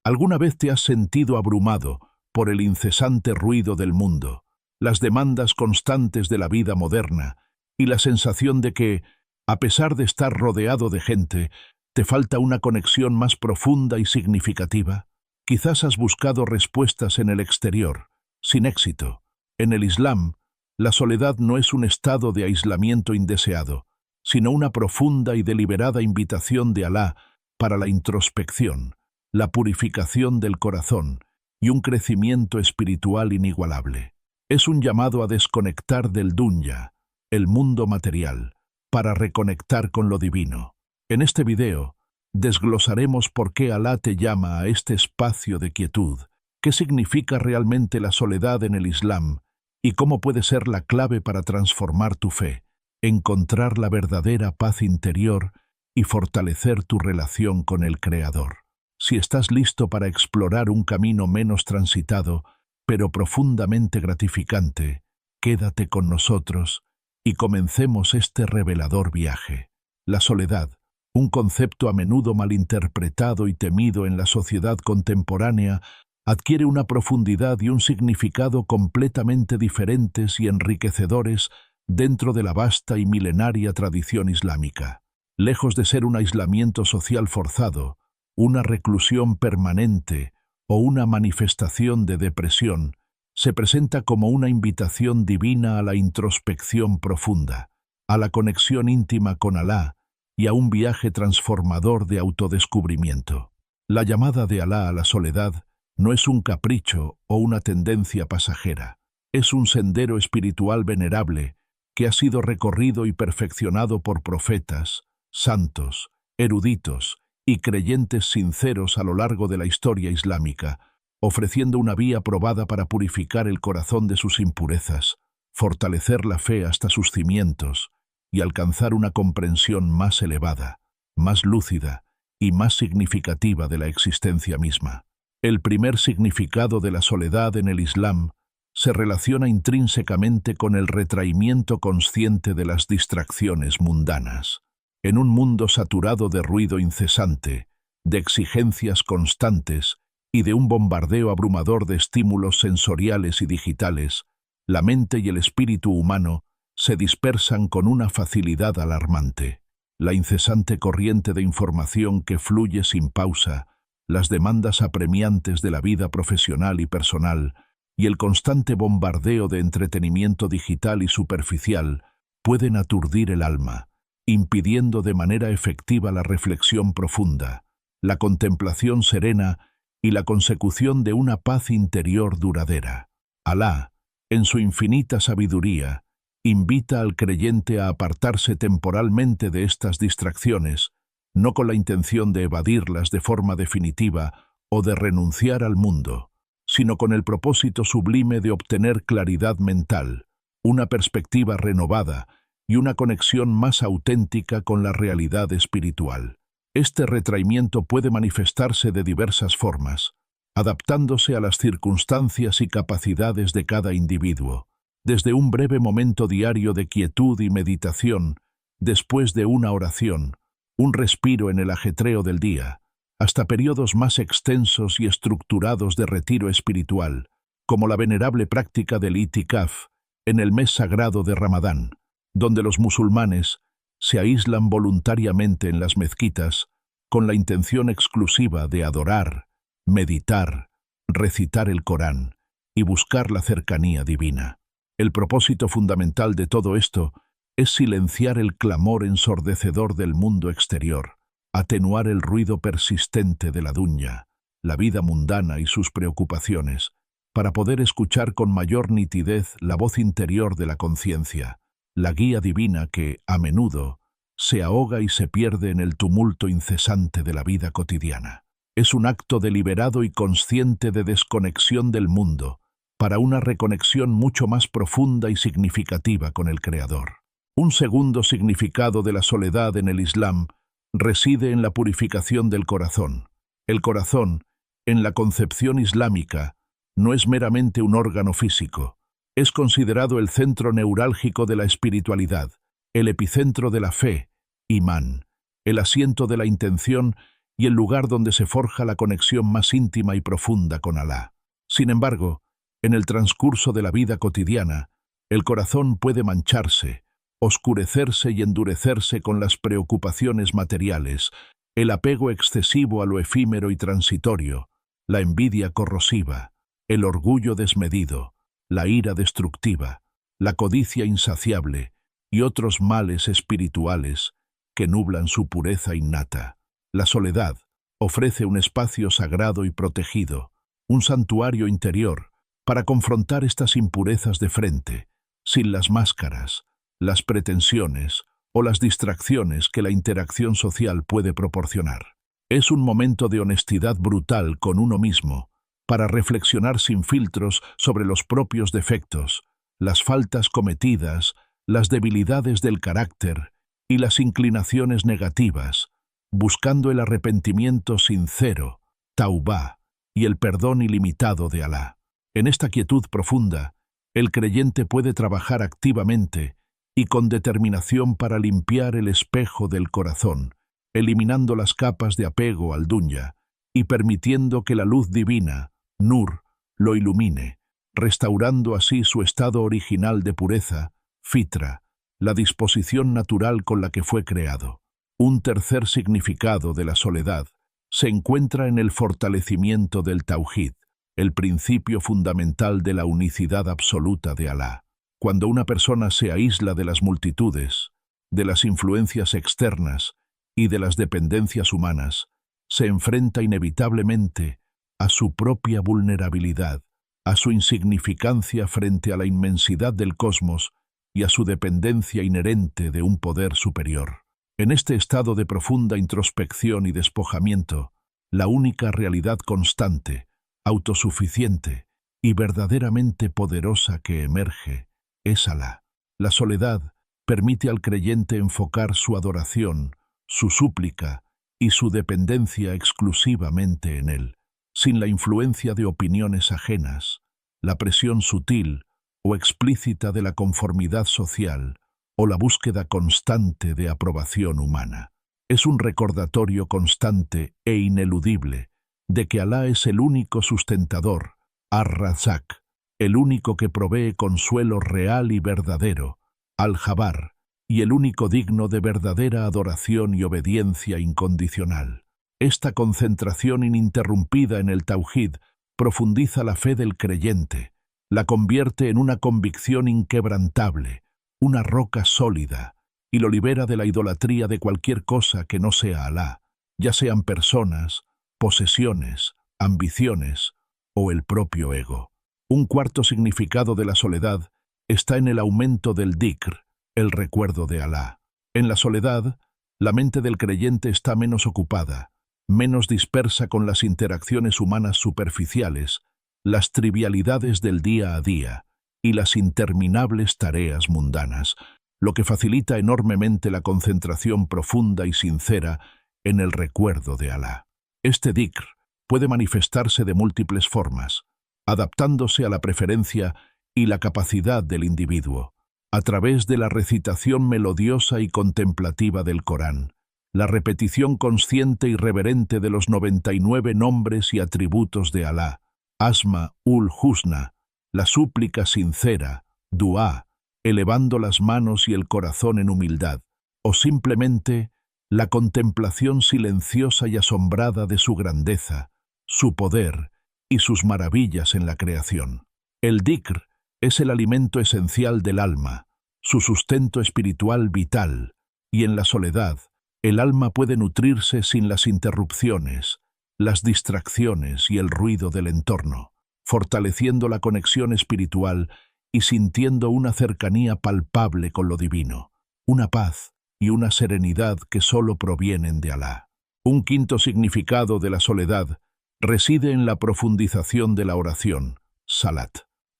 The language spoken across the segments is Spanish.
¿Alguna vez te has sentido abrumado por el incesante ruido del mundo, las demandas constantes de la vida moderna y la sensación de que, a pesar de estar rodeado de gente, te falta una conexión más profunda y significativa? Quizás has buscado respuestas en el exterior, sin éxito. En el Islam, la soledad no es un estado de aislamiento indeseado, sino una profunda y deliberada invitación de Alá para la introspección, la purificación del corazón y un crecimiento espiritual inigualable. Es un llamado a desconectar del dunya, el mundo material, para reconectar con lo divino. En este video, desglosaremos por qué Alá te llama a este espacio de quietud, qué significa realmente la soledad en el Islam y cómo puede ser la clave para transformar tu fe, encontrar la verdadera paz interior y fortalecer tu relación con el Creador. Si estás listo para explorar un camino menos transitado, pero profundamente gratificante, quédate con nosotros y comencemos este revelador viaje. La soledad, un concepto a menudo malinterpretado y temido en la sociedad contemporánea, adquiere una profundidad y un significado completamente diferentes y enriquecedores dentro de la vasta y milenaria tradición islámica. Lejos de ser un aislamiento social forzado, una reclusión permanente o una manifestación de depresión, se presenta como una invitación divina a la introspección profunda, a la conexión íntima con Alá y a un viaje transformador de autodescubrimiento. La llamada de Alá a la soledad no es un capricho o una tendencia pasajera, es un sendero espiritual venerable que ha sido recorrido y perfeccionado por profetas, santos, eruditos y creyentes sinceros a lo largo de la historia islámica, ofreciendo una vía probada para purificar el corazón de sus impurezas, fortalecer la fe hasta sus cimientos y alcanzar una comprensión más elevada, más lúcida y más significativa de la existencia misma. El primer significado de la soledad en el Islam se relaciona intrínsecamente con el retraimiento consciente de las distracciones mundanas. En un mundo saturado de ruido incesante, de exigencias constantes y de un bombardeo abrumador de estímulos sensoriales y digitales, la mente y el espíritu humano se dispersan con una facilidad alarmante. La incesante corriente de información que fluye sin pausa, las demandas apremiantes de la vida profesional y personal, y el constante bombardeo de entretenimiento digital y superficial pueden aturdir el alma, impidiendo de manera efectiva la reflexión profunda, la contemplación serena y la consecución de una paz interior duradera. Alá, en su infinita sabiduría, invita al creyente a apartarse temporalmente de estas distracciones, no con la intención de evadirlas de forma definitiva o de renunciar al mundo, sino con el propósito sublime de obtener claridad mental, una perspectiva renovada y una conexión más auténtica con la realidad espiritual. Este retraimiento puede manifestarse de diversas formas, adaptándose a las circunstancias y capacidades de cada individuo, desde un breve momento diario de quietud y meditación, después de una oración, un respiro en el ajetreo del día, hasta periodos más extensos y estructurados de retiro espiritual, como la venerable práctica del itikaf en el mes sagrado de Ramadán, donde los musulmanes se aíslan voluntariamente en las mezquitas con la intención exclusiva de adorar, meditar, recitar el Corán y buscar la cercanía divina. El propósito fundamental de todo esto es silenciar el clamor ensordecedor del mundo exterior, atenuar el ruido persistente de la dunya, la vida mundana y sus preocupaciones, para poder escuchar con mayor nitidez la voz interior de la conciencia, la guía divina que, a menudo, se ahoga y se pierde en el tumulto incesante de la vida cotidiana. Es un acto deliberado y consciente de desconexión del mundo, para una reconexión mucho más profunda y significativa con el Creador. Un segundo significado de la soledad en el Islam reside en la purificación del corazón. El corazón, en la concepción islámica, no es meramente un órgano físico. Es considerado el centro neurálgico de la espiritualidad, el epicentro de la fe, imán, el asiento de la intención y el lugar donde se forja la conexión más íntima y profunda con Alá. Sin embargo, en el transcurso de la vida cotidiana, el corazón puede mancharse, oscurecerse y endurecerse con las preocupaciones materiales, el apego excesivo a lo efímero y transitorio, la envidia corrosiva, el orgullo desmedido, la ira destructiva, la codicia insaciable y otros males espirituales que nublan su pureza innata. La soledad ofrece un espacio sagrado y protegido, un santuario interior, para confrontar estas impurezas de frente, sin las máscaras, las pretensiones o las distracciones que la interacción social puede proporcionar. Es un momento de honestidad brutal con uno mismo, para reflexionar sin filtros sobre los propios defectos, las faltas cometidas, las debilidades del carácter y las inclinaciones negativas, buscando el arrepentimiento sincero, taubá, y el perdón ilimitado de Alá. En esta quietud profunda, el creyente puede trabajar activamente y con determinación para limpiar el espejo del corazón, eliminando las capas de apego al dunya y permitiendo que la luz divina, Nur, lo ilumine, restaurando así su estado original de pureza, fitra, la disposición natural con la que fue creado. Un tercer significado de la soledad se encuentra en el fortalecimiento del tauhid, el principio fundamental de la unicidad absoluta de Alá. Cuando una persona se aísla de las multitudes, de las influencias externas y de las dependencias humanas, se enfrenta inevitablemente a su propia vulnerabilidad, a su insignificancia frente a la inmensidad del cosmos y a su dependencia inherente de un poder superior. En este estado de profunda introspección y despojamiento, la única realidad constante, autosuficiente y verdaderamente poderosa que emerge es Alá. La soledad permite al creyente enfocar su adoración, su súplica y su dependencia exclusivamente en Él, sin la influencia de opiniones ajenas, la presión sutil o explícita de la conformidad social o la búsqueda constante de aprobación humana. Es un recordatorio constante e ineludible de que Alá es el único sustentador, Ar-Razak, el único que provee consuelo real y verdadero, Al-Jabar, y el único digno de verdadera adoración y obediencia incondicional. Esta concentración ininterrumpida en el tauhid profundiza la fe del creyente, la convierte en una convicción inquebrantable, una roca sólida, y lo libera de la idolatría de cualquier cosa que no sea Alá, ya sean personas, posesiones, ambiciones o el propio ego. Un cuarto significado de la soledad está en el aumento del dhikr, el recuerdo de Alá. En la soledad, la mente del creyente está menos ocupada, menos dispersa con las interacciones humanas superficiales, las trivialidades del día a día y las interminables tareas mundanas, lo que facilita enormemente la concentración profunda y sincera en el recuerdo de Alá. Este dhikr puede manifestarse de múltiples formas, adaptándose a la preferencia y la capacidad del individuo, a través de la recitación melodiosa y contemplativa del Corán, la repetición consciente y reverente de los 99 nombres y atributos de Alá, Asma-ul-Husna, la súplica sincera, duá, elevando las manos y el corazón en humildad, o simplemente la contemplación silenciosa y asombrada de su grandeza, su poder y sus maravillas en la creación. El dhikr es el alimento esencial del alma, su sustento espiritual vital, y en la soledad, el alma puede nutrirse sin las interrupciones, las distracciones y el ruido del entorno, fortaleciendo la conexión espiritual y sintiendo una cercanía palpable con lo divino, una paz y una serenidad que solo provienen de Alá. Un quinto significado de la soledad reside en la profundización de la oración, salat.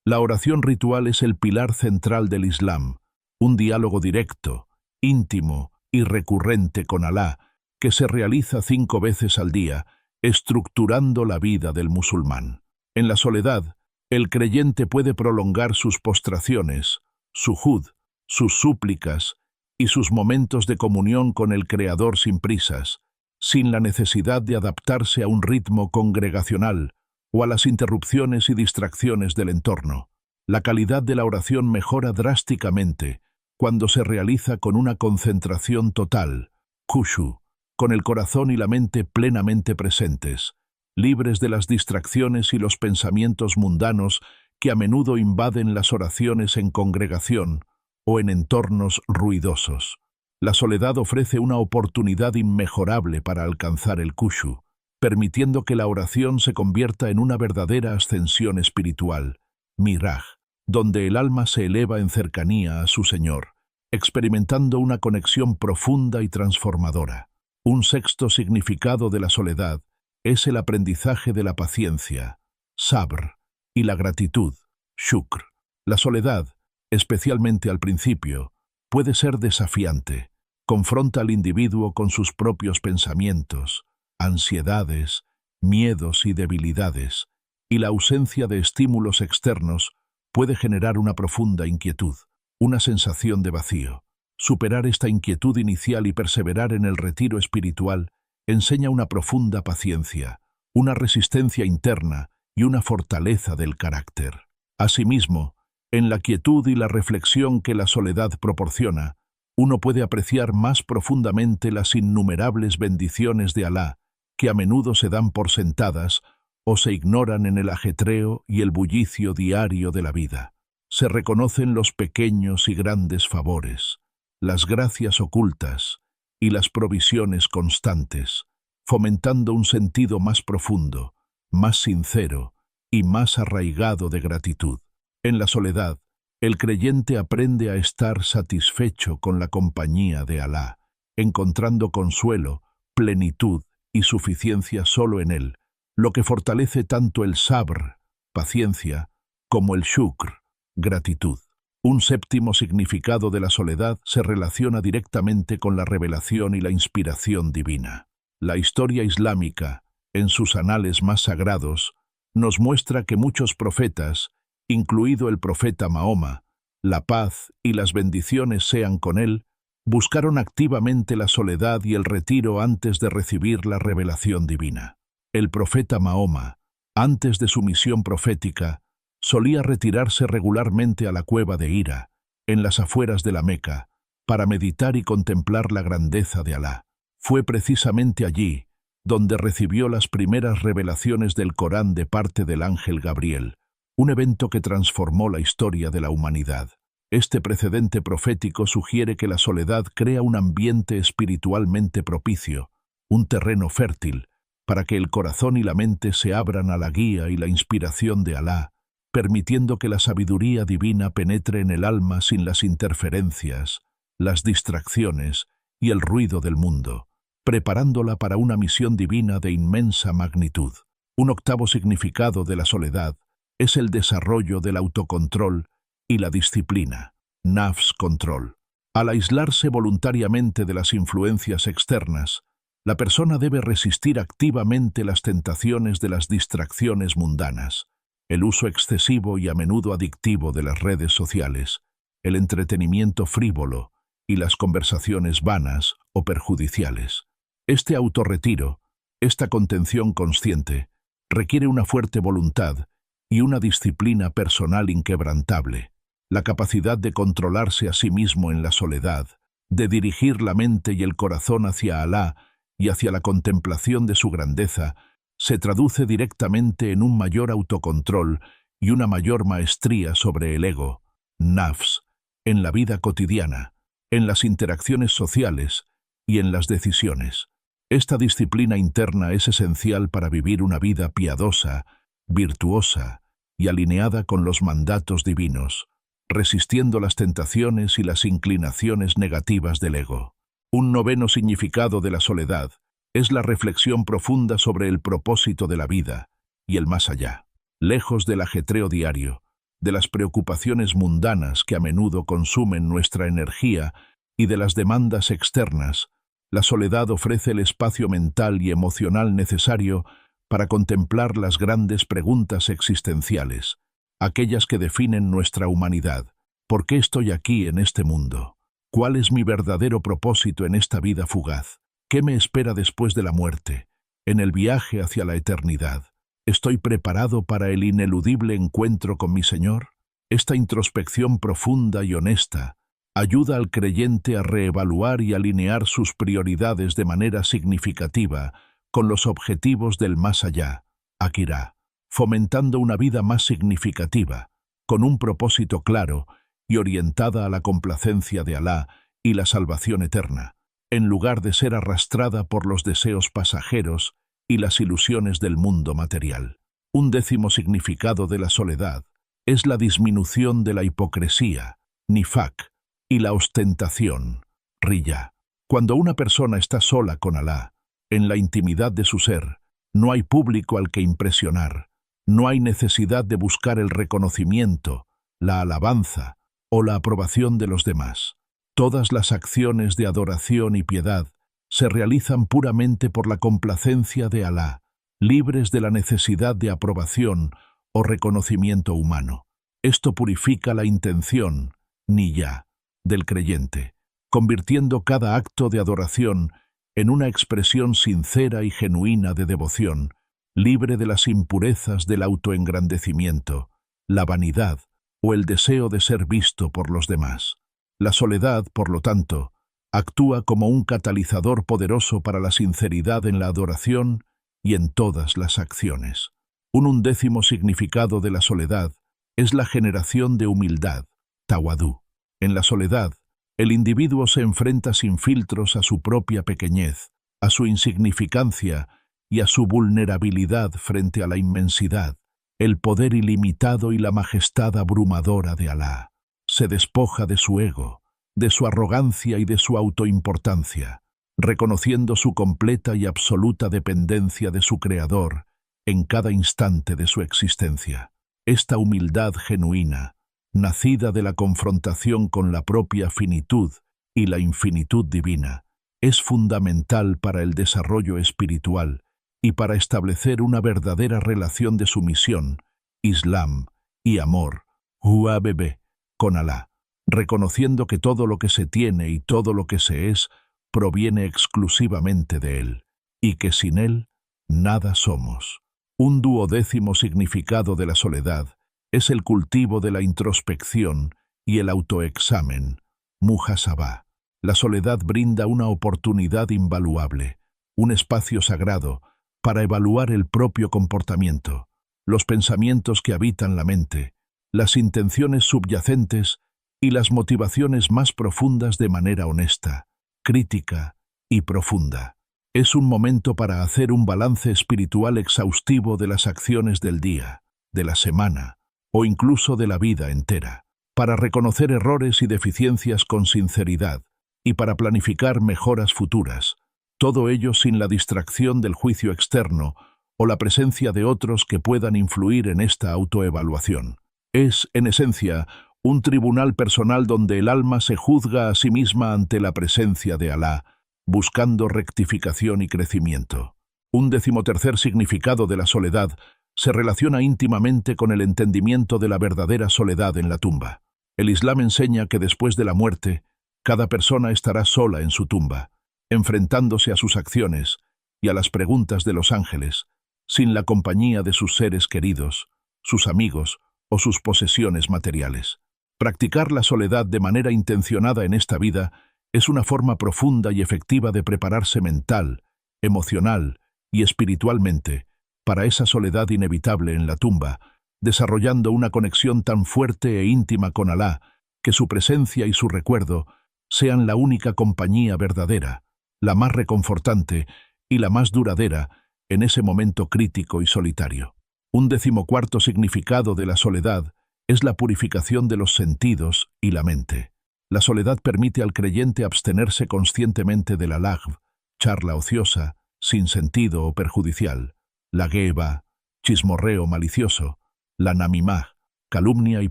La oración ritual es el pilar central del Islam, un diálogo directo, íntimo y recurrente con Alá, que se realiza 5 veces al día, estructurando la vida del musulmán. En la soledad, el creyente puede prolongar sus postraciones, sujud, sus súplicas y sus momentos de comunión con el Creador sin prisas, sin la necesidad de adaptarse a un ritmo congregacional o a las interrupciones y distracciones del entorno. La calidad de la oración mejora drásticamente cuando se realiza con una concentración total, khushu, con el corazón y la mente plenamente presentes, libres de las distracciones y los pensamientos mundanos que a menudo invaden las oraciones en congregación o en entornos ruidosos. La soledad ofrece una oportunidad inmejorable para alcanzar el khushu, permitiendo que la oración se convierta en una verdadera ascensión espiritual, miraj, donde el alma se eleva en cercanía a su Señor, experimentando una conexión profunda y transformadora. Un sexto significado de la soledad es el aprendizaje de la paciencia, sabr, y la gratitud, shukr. La soledad, especialmente al principio, puede ser desafiante. Confronta al individuo con sus propios pensamientos, ansiedades, miedos y debilidades, y la ausencia de estímulos externos puede generar una profunda inquietud, una sensación de vacío. Superar esta inquietud inicial y perseverar en el retiro espiritual enseña una profunda paciencia, una resistencia interna y una fortaleza del carácter. Asimismo, en la quietud y la reflexión que la soledad proporciona, uno puede apreciar más profundamente las innumerables bendiciones de Alá, que a menudo se dan por sentadas o se ignoran en el ajetreo y el bullicio diario de la vida. Se reconocen los pequeños y grandes favores, las gracias ocultas y las provisiones constantes, fomentando un sentido más profundo, más sincero y más arraigado de gratitud. En la soledad, el creyente aprende a estar satisfecho con la compañía de Alá, encontrando consuelo, plenitud y suficiencia solo en Él, lo que fortalece tanto el sabr, paciencia, como el shukr, gratitud. Un séptimo significado de la soledad se relaciona directamente con la revelación y la inspiración divina. La historia islámica, en sus anales más sagrados, nos muestra que muchos profetas, incluido el profeta Mahoma, la paz y las bendiciones sean con él, buscaron activamente la soledad y el retiro antes de recibir la revelación divina. El profeta Mahoma, antes de su misión profética, solía retirarse regularmente a la cueva de Hira, en las afueras de la Meca, para meditar y contemplar la grandeza de Alá. Fue precisamente allí donde recibió las primeras revelaciones del Corán de parte del ángel Gabriel, un evento que transformó la historia de la humanidad. Este precedente profético sugiere que la soledad crea un ambiente espiritualmente propicio, un terreno fértil, para que el corazón y la mente se abran a la guía y la inspiración de Alá, permitiendo que la sabiduría divina penetre en el alma sin las interferencias, las distracciones y el ruido del mundo, preparándola para una misión divina de inmensa magnitud. Un octavo significado de la soledad es el desarrollo del autocontrol y la disciplina, nafs control. Al aislarse voluntariamente de las influencias externas, la persona debe resistir activamente las tentaciones de las distracciones mundanas, el uso excesivo y a menudo adictivo de las redes sociales, el entretenimiento frívolo y las conversaciones vanas o perjudiciales. Este autorretiro, esta contención consciente, requiere una fuerte voluntad y una disciplina personal inquebrantable, la capacidad de controlarse a sí mismo en la soledad, de dirigir la mente y el corazón hacia Alá y hacia la contemplación de su grandeza, se traduce directamente en un mayor autocontrol y una mayor maestría sobre el ego, nafs, en la vida cotidiana, en las interacciones sociales y en las decisiones. Esta disciplina interna es esencial para vivir una vida piadosa, virtuosa y alineada con los mandatos divinos, resistiendo las tentaciones y las inclinaciones negativas del ego. Un noveno significado de la soledad es la reflexión profunda sobre el propósito de la vida y el más allá. Lejos del ajetreo diario, de las preocupaciones mundanas que a menudo consumen nuestra energía y de las demandas externas, la soledad ofrece el espacio mental y emocional necesario para contemplar las grandes preguntas existenciales, aquellas que definen nuestra humanidad. ¿Por qué estoy aquí en este mundo? ¿Cuál es mi verdadero propósito en esta vida fugaz? ¿Qué me espera después de la muerte, en el viaje hacia la eternidad? ¿Estoy preparado para el ineludible encuentro con mi Señor? Esta introspección profunda y honesta ayuda al creyente a reevaluar y alinear sus prioridades de manera significativa con los objetivos del más allá, Akira, fomentando una vida más significativa, con un propósito claro y orientada a la complacencia de Alá y la salvación eterna, en lugar de ser arrastrada por los deseos pasajeros y las ilusiones del mundo material. Un 10º significado de la soledad es la disminución de la hipocresía, nifaq, y la ostentación, riya. Cuando una persona está sola con Alá, en la intimidad de su ser, no hay público al que impresionar, no hay necesidad de buscar el reconocimiento, la alabanza o la aprobación de los demás. Todas las acciones de adoración y piedad se realizan puramente por la complacencia de Alá, libres de la necesidad de aprobación o reconocimiento humano. Esto purifica la intención, niyya, del creyente, convirtiendo cada acto de adoración en una expresión sincera y genuina de devoción, libre de las impurezas del autoengrandecimiento, la vanidad o el deseo de ser visto por los demás. La soledad, por lo tanto, actúa como un catalizador poderoso para la sinceridad en la adoración y en todas las acciones. Un 11º significado de la soledad es la generación de humildad, tawadu. En la soledad, el individuo se enfrenta sin filtros a su propia pequeñez, a su insignificancia y a su vulnerabilidad frente a la inmensidad, el poder ilimitado y la majestad abrumadora de Alá. Se despoja de su ego, de su arrogancia y de su autoimportancia, reconociendo su completa y absoluta dependencia de su Creador en cada instante de su existencia. Esta humildad genuina, nacida de la confrontación con la propia finitud y la infinitud divina, es fundamental para el desarrollo espiritual y para establecer una verdadera relación de sumisión, Islam y amor, huabebe, con Alá, reconociendo que todo lo que se tiene y todo lo que se es proviene exclusivamente de Él, y que sin Él nada somos. Un 12º significado de la soledad es el cultivo de la introspección y el autoexamen, muhasabah. La soledad brinda una oportunidad invaluable, un espacio sagrado para evaluar el propio comportamiento, los pensamientos que habitan la mente, las intenciones subyacentes y las motivaciones más profundas de manera honesta, crítica y profunda. Es un momento para hacer un balance espiritual exhaustivo de las acciones del día, de la semana o incluso de la vida entera, para reconocer errores y deficiencias con sinceridad y para planificar mejoras futuras, todo ello sin la distracción del juicio externo o la presencia de otros que puedan influir en esta autoevaluación. Es, en esencia, un tribunal personal donde el alma se juzga a sí misma ante la presencia de Alá, buscando rectificación y crecimiento. Un 13º significado de la soledad se relaciona íntimamente con el entendimiento de la verdadera soledad en la tumba. El Islam enseña que después de la muerte, cada persona estará sola en su tumba, enfrentándose a sus acciones y a las preguntas de los ángeles, sin la compañía de sus seres queridos, sus amigos o sus posesiones materiales. Practicar la soledad de manera intencionada en esta vida es una forma profunda y efectiva de prepararse mental, emocional y espiritualmente para esa soledad inevitable en la tumba, desarrollando una conexión tan fuerte e íntima con Alá que su presencia y su recuerdo sean la única compañía verdadera, la más reconfortante y la más duradera en ese momento crítico y solitario. Un 14º significado de la soledad es la purificación de los sentidos y la mente. La soledad permite al creyente abstenerse conscientemente de la lagv, charla ociosa, sin sentido o perjudicial, la gheba, chismorreo malicioso, la namimah, calumnia y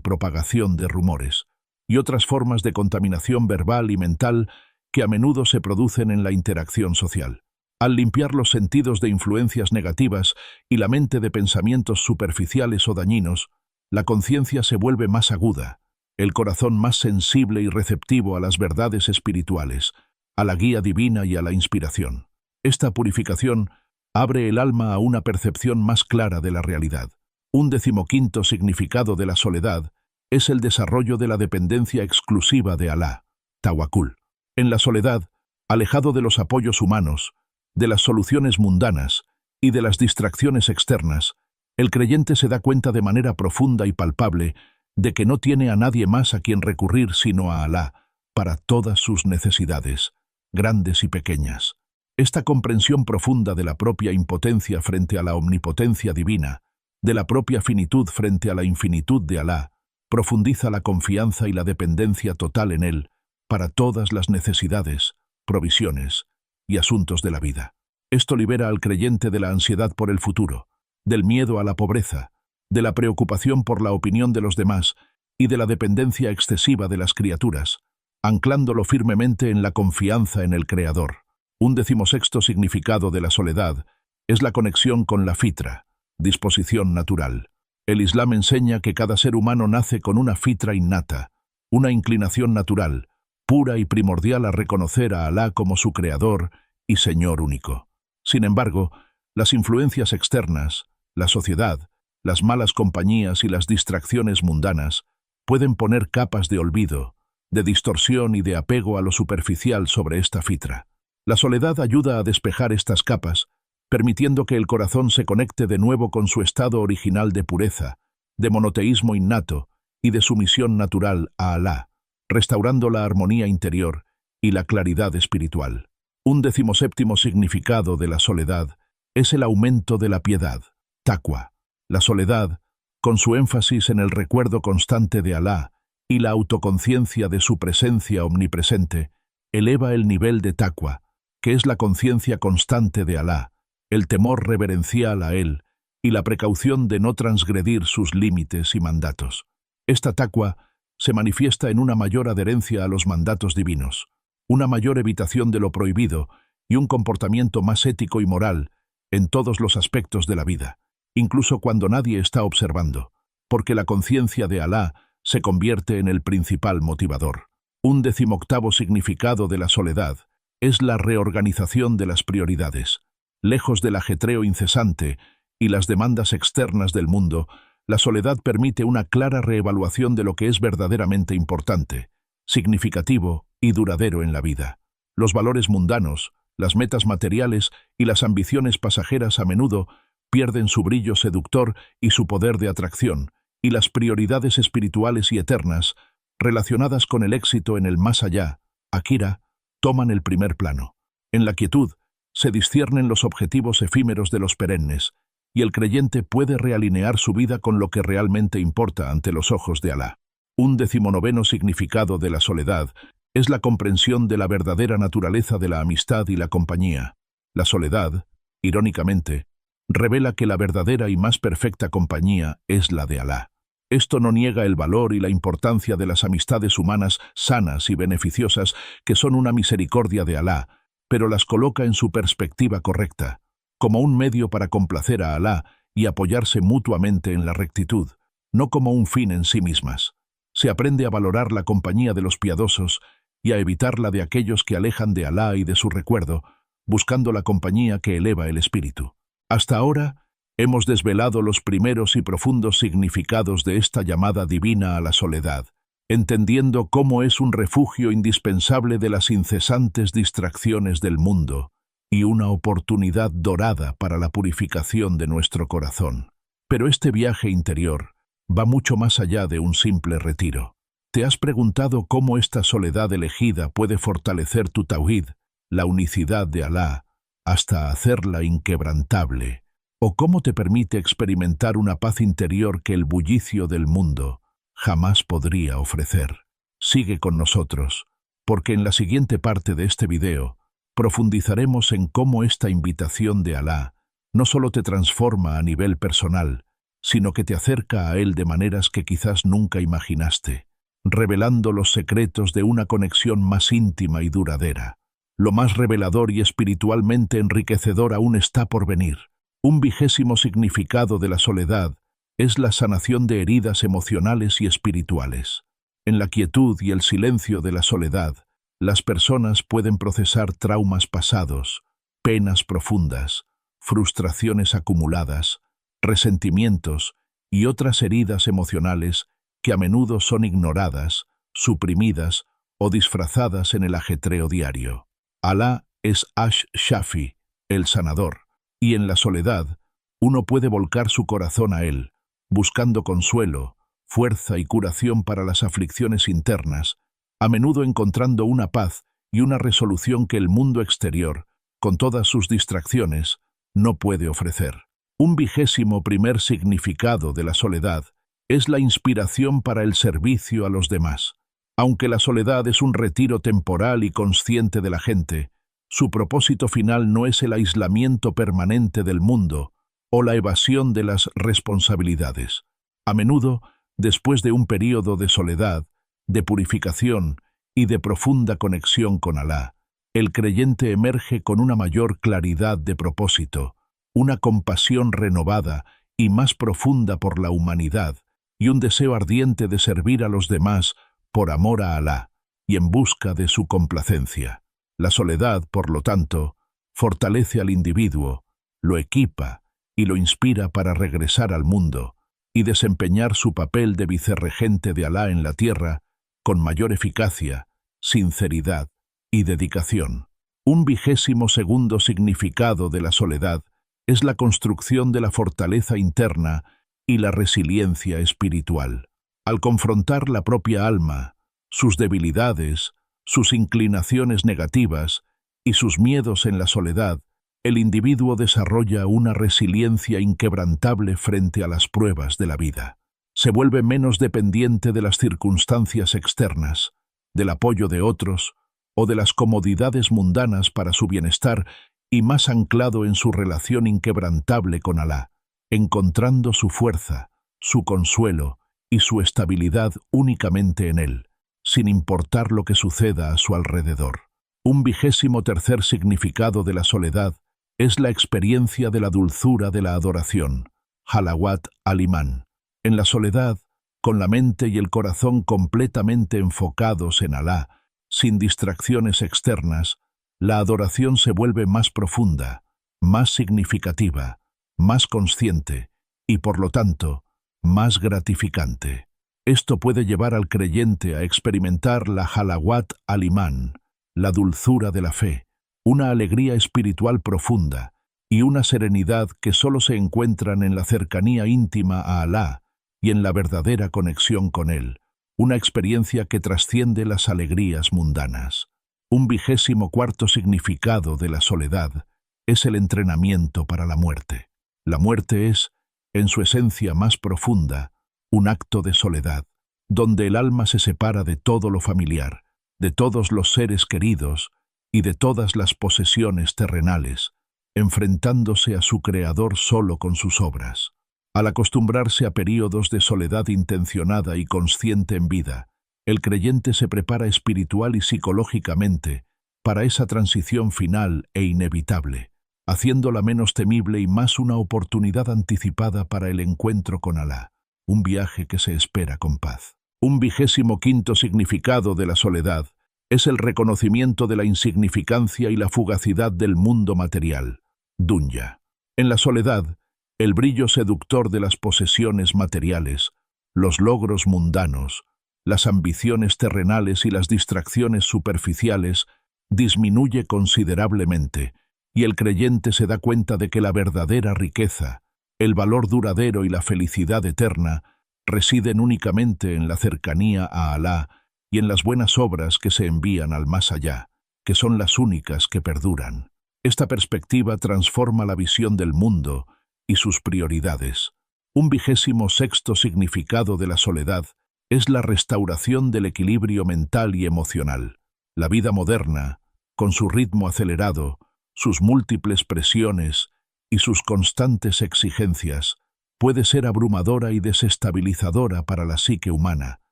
propagación de rumores, y otras formas de contaminación verbal y mental que a menudo se producen en la interacción social. Al limpiar los sentidos de influencias negativas y la mente de pensamientos superficiales o dañinos, la conciencia se vuelve más aguda, el corazón más sensible y receptivo a las verdades espirituales, a la guía divina y a la inspiración. Esta purificación abre el alma a una percepción más clara de la realidad. Un 15º significado de la soledad es el desarrollo de la dependencia exclusiva de Alá, Tawakkul. En la soledad, alejado de los apoyos humanos, de las soluciones mundanas y de las distracciones externas, el creyente se da cuenta de manera profunda y palpable de que no tiene a nadie más a quien recurrir sino a Alá para todas sus necesidades, grandes y pequeñas. Esta comprensión profunda de la propia impotencia frente a la omnipotencia divina, de la propia finitud frente a la infinitud de Alá, profundiza la confianza y la dependencia total en Él para todas las necesidades, provisiones y asuntos de la vida. Esto libera al creyente de la ansiedad por el futuro, del miedo a la pobreza, de la preocupación por la opinión de los demás y de la dependencia excesiva de las criaturas, anclándolo firmemente en la confianza en el Creador. Un 16º significado de la soledad es la conexión con la fitra, disposición natural. El Islam enseña que cada ser humano nace con una fitra innata, una inclinación natural, pura y primordial a reconocer a Alá como su Creador y Señor único. Sin embargo, las influencias externas, la sociedad, las malas compañías y las distracciones mundanas pueden poner capas de olvido, de distorsión y de apego a lo superficial sobre esta fitra. La soledad ayuda a despejar estas capas, permitiendo que el corazón se conecte de nuevo con su estado original de pureza, de monoteísmo innato y de sumisión natural a Alá, restaurando la armonía interior y la claridad espiritual. Un 17º significado de la soledad es el aumento de la piedad, taqwa. La soledad, con su énfasis en el recuerdo constante de Alá y la autoconciencia de su presencia omnipresente, eleva el nivel de taqwa, que es la conciencia constante de Alá, el temor reverencial a Él y la precaución de no transgredir sus límites y mandatos. Esta taqwa se manifiesta en una mayor adherencia a los mandatos divinos, una mayor evitación de lo prohibido y un comportamiento más ético y moral en todos los aspectos de la vida, incluso cuando nadie está observando, porque la conciencia de Alá se convierte en el principal motivador. Un 18º significado de la soledad es la reorganización de las prioridades. Lejos del ajetreo incesante y las demandas externas del mundo, la soledad permite una clara reevaluación de lo que es verdaderamente importante, significativo y duradero en la vida. Los valores mundanos, las metas materiales y las ambiciones pasajeras a menudo pierden su brillo seductor y su poder de atracción, y las prioridades espirituales y eternas, relacionadas con el éxito en el más allá, Akira, toman el primer plano. En la quietud, se disciernen los objetivos efímeros de los perennes, y el creyente puede realinear su vida con lo que realmente importa ante los ojos de Alá. Un 19º significado de la soledad es la comprensión de la verdadera naturaleza de la amistad y la compañía. La soledad, irónicamente, revela que la verdadera y más perfecta compañía es la de Alá. Esto no niega el valor y la importancia de las amistades humanas sanas y beneficiosas que son una misericordia de Alá, pero las coloca en su perspectiva correcta, como un medio para complacer a Alá y apoyarse mutuamente en la rectitud, no como un fin en sí mismas. Se aprende a valorar la compañía de los piadosos y a evitar la de aquellos que alejan de Alá y de su recuerdo, buscando la compañía que eleva el espíritu. Hasta ahora, hemos desvelado los primeros y profundos significados de esta llamada divina a la soledad, entendiendo cómo es un refugio indispensable de las incesantes distracciones del mundo y una oportunidad dorada para la purificación de nuestro corazón. Pero este viaje interior va mucho más allá de un simple retiro. ¿Te has preguntado cómo esta soledad elegida puede fortalecer tu tauhid, la unicidad de Alá, hasta hacerla inquebrantable? ¿O cómo te permite experimentar una paz interior que el bullicio del mundo jamás podría ofrecer? Sigue con nosotros, porque en la siguiente parte de este video profundizaremos en cómo esta invitación de Alá no solo te transforma a nivel personal, sino que te acerca a Él de maneras que quizás nunca imaginaste, revelando los secretos de una conexión más íntima y duradera. Lo más revelador y espiritualmente enriquecedor aún está por venir. Un 20º significado de la soledad es la sanación de heridas emocionales y espirituales. En la quietud y el silencio de la soledad, las personas pueden procesar traumas pasados, penas profundas, frustraciones acumuladas, resentimientos y otras heridas emocionales que a menudo son ignoradas, suprimidas o disfrazadas en el ajetreo diario. Alá es Ash-Shafi, el sanador, y en la soledad uno puede volcar su corazón a él, buscando consuelo, fuerza y curación para las aflicciones internas, a menudo encontrando una paz y una resolución que el mundo exterior, con todas sus distracciones, no puede ofrecer. Un 21º significado de la soledad es la inspiración para el servicio a los demás. Aunque la soledad es un retiro temporal y consciente de la gente, su propósito final no es el aislamiento permanente del mundo o la evasión de las responsabilidades. A menudo, después de un período de soledad, de purificación y de profunda conexión con Alá, el creyente emerge con una mayor claridad de propósito, una compasión renovada y más profunda por la humanidad y un deseo ardiente de servir a los demás por amor a Alá y en busca de su complacencia. La soledad, por lo tanto, fortalece al individuo, lo equipa y lo inspira para regresar al mundo y desempeñar su papel de vicerregente de Alá en la tierra con mayor eficacia, sinceridad y dedicación. Un 22º significado de la soledad es la construcción de la fortaleza interna y la resiliencia espiritual. Al confrontar la propia alma, sus debilidades, sus inclinaciones negativas y sus miedos en la soledad, el individuo desarrolla una resiliencia inquebrantable frente a las pruebas de la vida. Se vuelve menos dependiente de las circunstancias externas, del apoyo de otros o de las comodidades mundanas para su bienestar y más anclado en su relación inquebrantable con Alá, encontrando su fuerza, su consuelo y su estabilidad únicamente en Él, sin importar lo que suceda a su alrededor. Un 23º significado de la soledad es la experiencia de la dulzura de la adoración, Halawat al-Iman. En la soledad, con la mente y el corazón completamente enfocados en Alá, sin distracciones externas, la adoración se vuelve más profunda, más significativa, más consciente y, por lo tanto, más gratificante. Esto puede llevar al creyente a experimentar la Halawat al-Iman, la dulzura de la fe, una alegría espiritual profunda y una serenidad que solo se encuentran en la cercanía íntima a Alá y en la verdadera conexión con Él, una experiencia que trasciende las alegrías mundanas. Un 24º significado de la soledad es el entrenamiento para la muerte. La muerte es, en su esencia más profunda, un acto de soledad, donde el alma se separa de todo lo familiar, de todos los seres queridos y de todas las posesiones terrenales, enfrentándose a su Creador solo con sus obras. Al acostumbrarse a períodos de soledad intencionada y consciente en vida, el creyente se prepara espiritual y psicológicamente para esa transición final e inevitable, haciéndola menos temible y más una oportunidad anticipada para el encuentro con Alá, un viaje que se espera con paz. Un 25º significado de la soledad es el reconocimiento de la insignificancia y la fugacidad del mundo material, dunya. En la soledad, el brillo seductor de las posesiones materiales, los logros mundanos, las ambiciones terrenales y las distracciones superficiales disminuye considerablemente, y el creyente se da cuenta de que la verdadera riqueza, el valor duradero y la felicidad eterna residen únicamente en la cercanía a Alá y en las buenas obras que se envían al más allá, que son las únicas que perduran. Esta perspectiva transforma la visión del mundo y sus prioridades. Un 26º significado de la soledad es la restauración del equilibrio mental y emocional. La vida moderna, con su ritmo acelerado, sus múltiples presiones y sus constantes exigencias, puede ser abrumadora y desestabilizadora para la psique humana,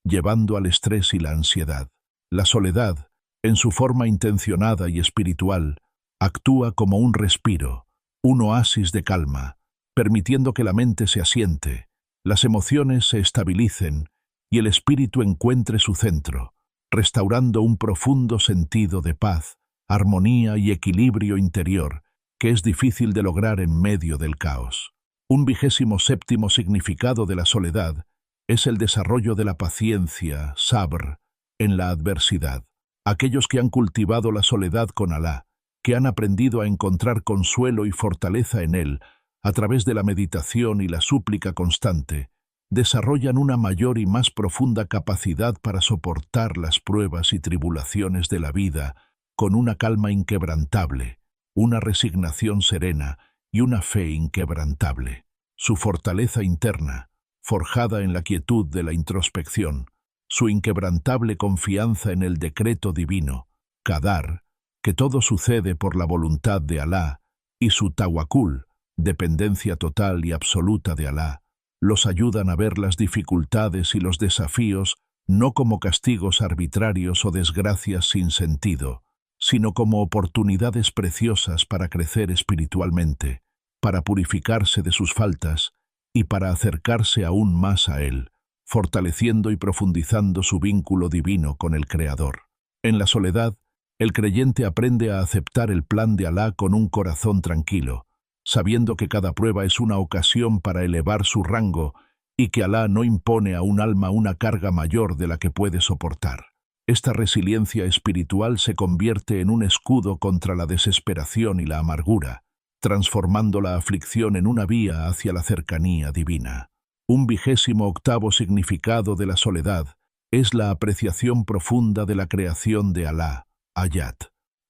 llevando al estrés y la ansiedad. La soledad, en su forma intencionada y espiritual, actúa como un respiro, un oasis de calma, permitiendo que la mente se asiente, las emociones se estabilicen y el espíritu encuentre su centro, restaurando un profundo sentido de paz armonía y equilibrio interior que es difícil de lograr en medio del caos. Un 27º significado de la soledad es el desarrollo de la paciencia, sabr, en la adversidad. Aquellos que han cultivado la soledad con Alá, que han aprendido a encontrar consuelo y fortaleza en Él a través de la meditación y la súplica constante, desarrollan una mayor y más profunda capacidad para soportar las pruebas y tribulaciones de la vida con una calma inquebrantable, una resignación serena y una fe inquebrantable. Su fortaleza interna, forjada en la quietud de la introspección, su inquebrantable confianza en el decreto divino, qadar, que todo sucede por la voluntad de Alá, y su tawakkul, dependencia total y absoluta de Alá, los ayudan a ver las dificultades y los desafíos no como castigos arbitrarios o desgracias sin sentido, sino como oportunidades preciosas para crecer espiritualmente, para purificarse de sus faltas y para acercarse aún más a Él, fortaleciendo y profundizando su vínculo divino con el Creador. En la soledad, el creyente aprende a aceptar el plan de Alá con un corazón tranquilo, sabiendo que cada prueba es una ocasión para elevar su rango y que Alá no impone a un alma una carga mayor de la que puede soportar. Esta resiliencia espiritual se convierte en un escudo contra la desesperación y la amargura, transformando la aflicción en una vía hacia la cercanía divina. Un 28º significado de la soledad es la apreciación profunda de la creación de Alá, Ayat.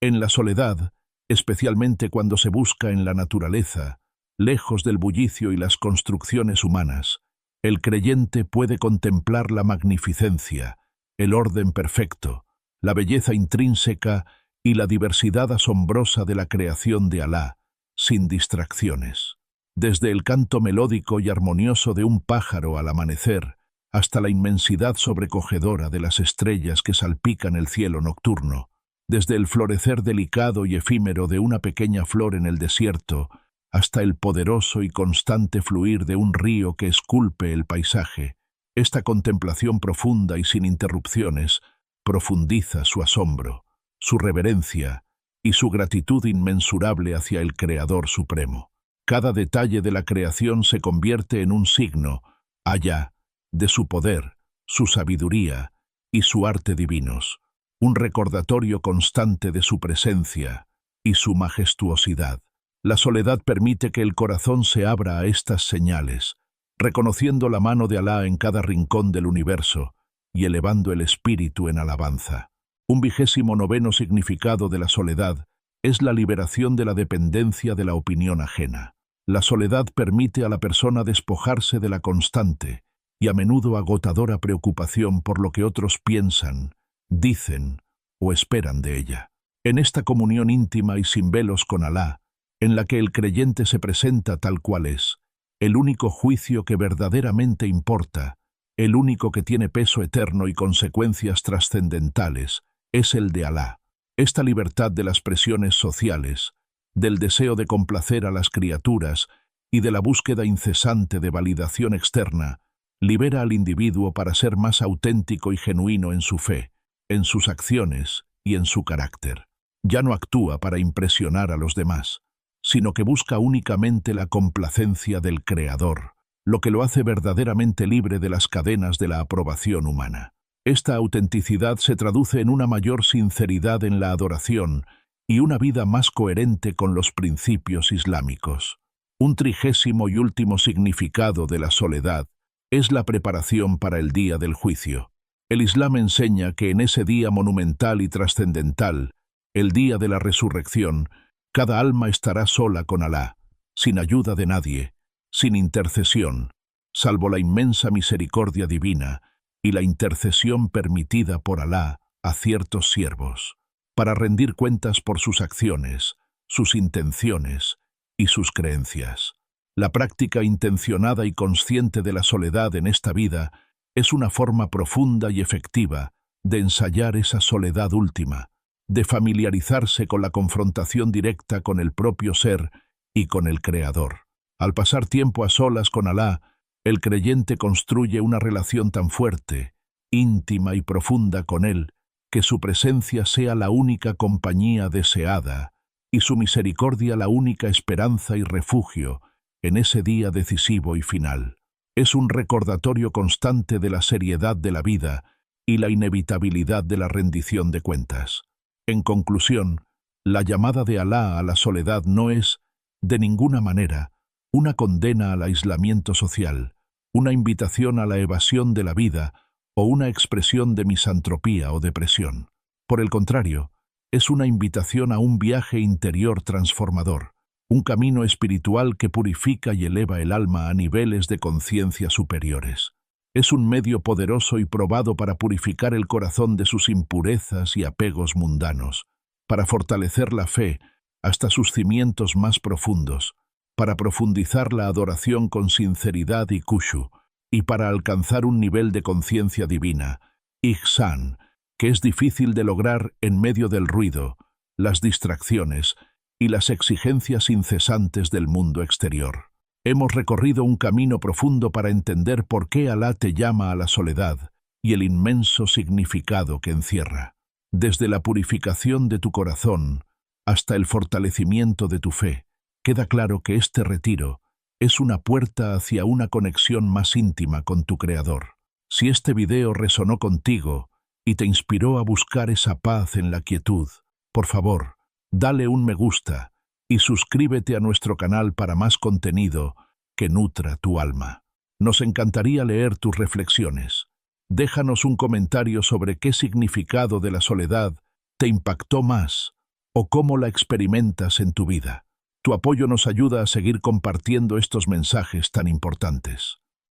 En la soledad, especialmente cuando se busca en la naturaleza, lejos del bullicio y las construcciones humanas, el creyente puede contemplar la magnificencia, el orden perfecto, la belleza intrínseca y la diversidad asombrosa de la creación de Alá, sin distracciones. Desde el canto melódico y armonioso de un pájaro al amanecer, hasta la inmensidad sobrecogedora de las estrellas que salpican el cielo nocturno, desde el florecer delicado y efímero de una pequeña flor en el desierto, hasta el poderoso y constante fluir de un río que esculpe el paisaje, esta contemplación profunda y sin interrupciones profundiza su asombro, su reverencia y su gratitud inmensurable hacia el Creador Supremo. Cada detalle de la creación se convierte en un signo, allá, de su poder, su sabiduría y su arte divinos, un recordatorio constante de su presencia y su majestuosidad. La soledad permite que el corazón se abra a estas señales, reconociendo la mano de Alá en cada rincón del universo y elevando el espíritu en alabanza. Un 29º significado de la soledad es la liberación de la dependencia de la opinión ajena. La soledad permite a la persona despojarse de la constante y a menudo agotadora preocupación por lo que otros piensan, dicen o esperan de ella. En esta comunión íntima y sin velos con Alá, en la que el creyente se presenta tal cual es, el único juicio que verdaderamente importa, el único que tiene peso eterno y consecuencias trascendentales, es el de Alá. Esta libertad de las presiones sociales, del deseo de complacer a las criaturas y de la búsqueda incesante de validación externa, libera al individuo para ser más auténtico y genuino en su fe, en sus acciones y en su carácter. Ya no actúa para impresionar a los demás, sino que busca únicamente la complacencia del Creador, lo que lo hace verdaderamente libre de las cadenas de la aprobación humana. Esta autenticidad se traduce en una mayor sinceridad en la adoración y una vida más coherente con los principios islámicos. Un 30º y último significado de la soledad es la preparación para el día del juicio. El Islam enseña que en ese día monumental y trascendental, el día de la resurrección, cada alma estará sola con Alá, sin ayuda de nadie, sin intercesión, salvo la inmensa misericordia divina y la intercesión permitida por Alá a ciertos siervos, para rendir cuentas por sus acciones, sus intenciones y sus creencias. La práctica intencionada y consciente de la soledad en esta vida es una forma profunda y efectiva de ensayar esa soledad última, de familiarizarse con la confrontación directa con el propio ser y con el Creador. Al pasar tiempo a solas con Alá, el creyente construye una relación tan fuerte, íntima y profunda con Él, que su presencia sea la única compañía deseada y su misericordia la única esperanza y refugio en ese día decisivo y final. Es un recordatorio constante de la seriedad de la vida y la inevitabilidad de la rendición de cuentas. En conclusión, la llamada de Alá a la soledad no es, de ninguna manera, una condena al aislamiento social, una invitación a la evasión de la vida o una expresión de misantropía o depresión. Por el contrario, es una invitación a un viaje interior transformador, un camino espiritual que purifica y eleva el alma a niveles de conciencia superiores. Es un medio poderoso y probado para purificar el corazón de sus impurezas y apegos mundanos, para fortalecer la fe hasta sus cimientos más profundos, para profundizar la adoración con sinceridad y khushu, y para alcanzar un nivel de conciencia divina, ihsan, que es difícil de lograr en medio del ruido, las distracciones y las exigencias incesantes del mundo exterior. Hemos recorrido un camino profundo para entender por qué Alá te llama a la soledad y el inmenso significado que encierra. Desde la purificación de tu corazón hasta el fortalecimiento de tu fe, queda claro que este retiro es una puerta hacia una conexión más íntima con tu Creador. Si este video resonó contigo y te inspiró a buscar esa paz en la quietud, por favor, dale un me gusta y suscríbete a nuestro canal para más contenido que nutra tu alma. Nos encantaría leer tus reflexiones. Déjanos un comentario sobre qué significado de la soledad te impactó más o cómo la experimentas en tu vida. Tu apoyo nos ayuda a seguir compartiendo estos mensajes tan importantes.